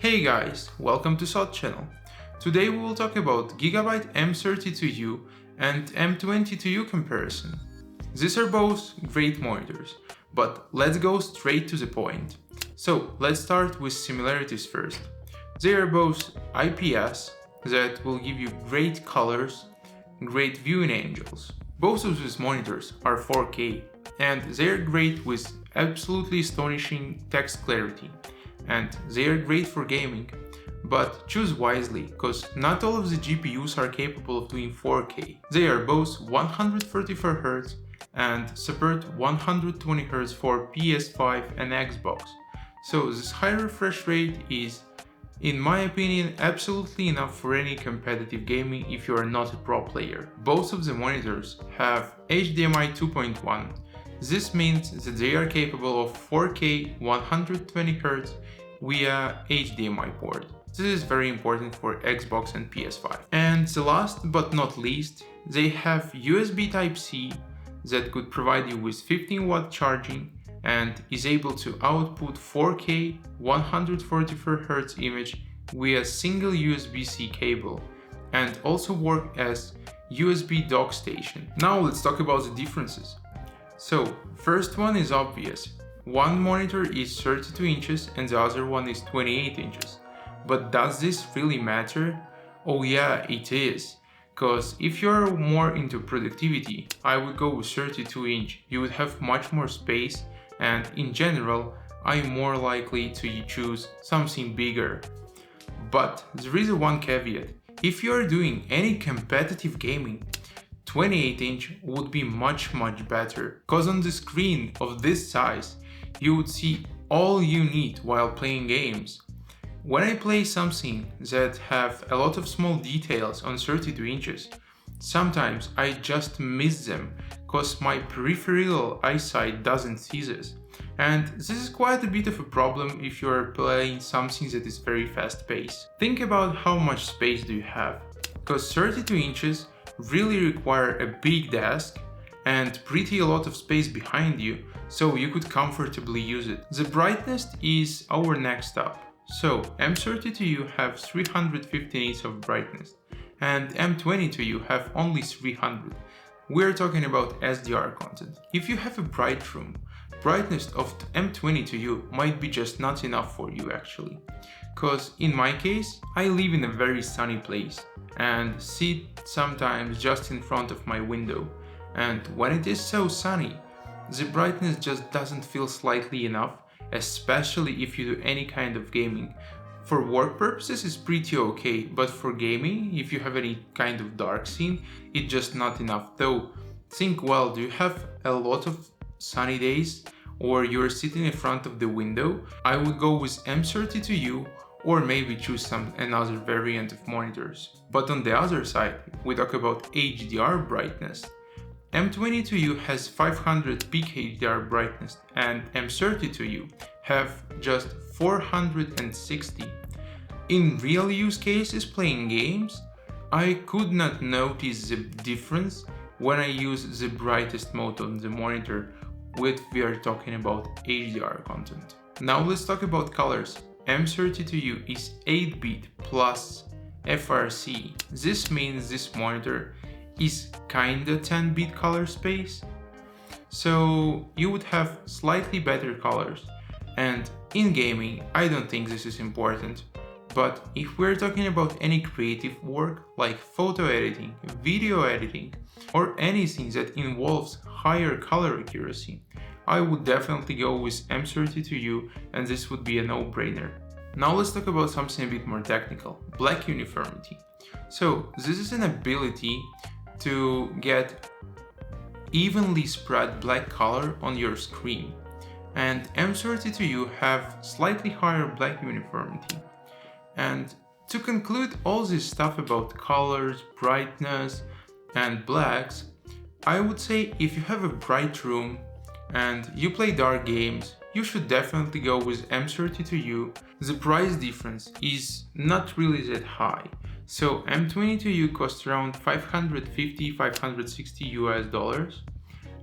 Hey guys, welcome to Sod channel. Today we will talk about Gigabyte M32U and M28U comparison. These are both great monitors, but let's go straight to the point. So let's start with similarities first. They are both IPS that will give you great colors, great viewing angles. Both of these monitors are 4K and they are great with absolutely astonishing text clarity. And they are great for gaming, but choose wisely, cause not all of the GPUs are capable of doing 4K. They are both 144Hz and support 120Hz for PS5 and Xbox. So this high refresh rate is, in my opinion, absolutely enough for any competitive gaming if you are not a pro player. Both of the monitors have HDMI 2.1. This means that they are capable of 4K 120Hz via HDMI port. This is very important for Xbox and PS5. And the last but not least, they have USB Type-C that could provide you with 15-watt charging and is able to output 4K 144Hz image via single USB-C cable and also work as USB dock station. Now let's talk about the differences. So, first one is obvious. One monitor is 32 inches and the other one is 28 inches. But does this really matter? Oh yeah, it is. Cause if you're more into productivity, I would go with 32 inch. You would have much more space and in general, I'm more likely to choose something bigger. But there is one caveat. If you're doing any competitive gaming, 28-inch would be much better, cause on the screen of this size, you would see all you need while playing games. When I play something that have a lot of small details on 32 inches, sometimes I just miss them, cause my peripheral eyesight doesn't see this. And this is quite a bit of a problem if you're playing something that is very fast paced. Think about how much space do you have, cause 32 inches really require a big desk and pretty a lot of space behind you, so you could comfortably use it. The brightness is our next stop. So M32U have 350 nits of brightness and M28U have only 300. We're talking about SDR content. If you have a bright room, brightness of M22U might be just not enough for you actually. Cause in my case, I live in a very sunny place and sit sometimes just in front of my window. And when it is so sunny, the brightness just doesn't feel slightly enough, especially if you do any kind of gaming. For work purposes it's pretty okay, but for gaming, if you have any kind of dark scene, it's just not enough. Though, think well, do you have a lot of sunny days or you're sitting in front of the window? I would go with M32U or maybe choose another variant of monitors. But on the other side, we talk about HDR brightness. M22U has 500 peak HDR brightness and M32U have just 460. In real use cases playing games, I could not notice the difference when I use the brightest mode on the monitor when we are talking about HDR content. Now let's talk about colors. M32U is 8-bit plus FRC. This means this monitor is kinda 10-bit color space. So you would have slightly better colors. And in gaming, I don't think this is important. But if we're talking about any creative work like photo editing, video editing, or anything that involves higher color accuracy, I would definitely go with M32U and this would be a no-brainer. Now let's talk about something a bit more technical, black uniformity. So this is an ability to get evenly spread black color on your screen. And M32U have slightly higher black uniformity. And to conclude all this stuff about colors, brightness, and blacks, I would say if you have a bright room and you play dark games, you should definitely go with M32U. The price difference is not really that high. So M22U costs around $550–560 US,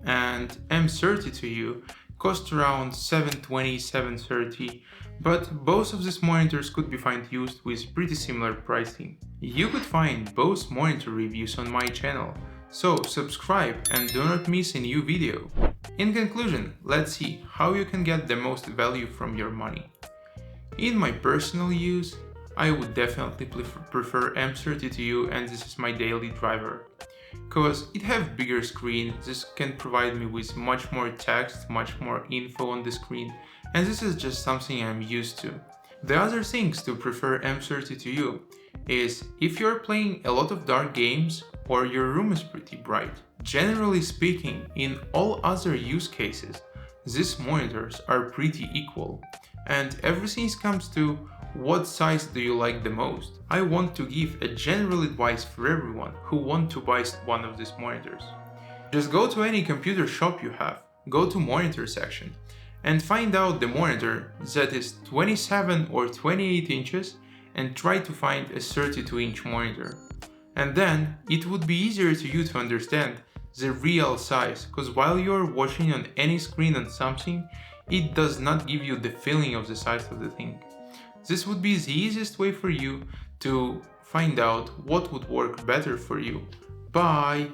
and M32U costs around $720–730 But both of these monitors could be found used with pretty similar pricing. You could find both monitor reviews on my channel, so subscribe and do not miss a new video. In conclusion, let's see how you can get the most value from your money. In my personal use, I would definitely prefer M32U, and this is my daily driver. Cause it have bigger screen, this can provide me with much more text, much more info on the screen, and this is just something I'm used to. The other things to prefer M32U is if you're playing a lot of dark games or your room is pretty bright. Generally speaking, in all other use cases, these monitors are pretty equal, and everything comes to what size do you like the most. I want to give a general advice for everyone who want to buy one of these monitors. Just go to any computer shop you have, go to monitor section, and find out the monitor that is 27 or 28 inches and try to find a 32-inch monitor. And then it would be easier to you to understand the real size, because while you're watching on any screen on something, it does not give you the feeling of the size of the thing. This would be the easiest way for you to find out what would work better for you. Bye!